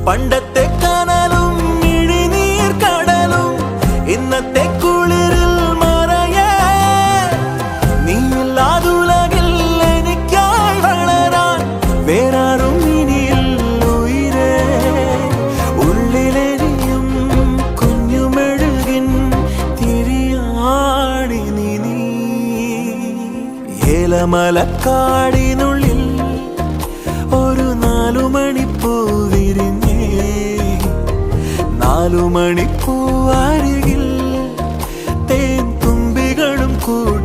പണ്ടത്തെ കനലും ഇഴിനീർ കടലും ഇന്നത്തെ കുളിരിൽ മറയേ നീയില്ലാതുലകിൽ എനിക്കായി വളരാൻ വേറാരും ഇനിയില്ല ഉയിരേ ഉള്ളിലെരിയും കുഞ്ഞുമെഴുകിൻ തിരിയാണി നീ ഏലമലക്കാടിനുള്ളിൽ ഒരു 4 മണിപ്പൂ വിരിഞ്ഞേ 4 മണിപ്പൂ അരികിൽ തേൻ തുമ്പികളും കൂടി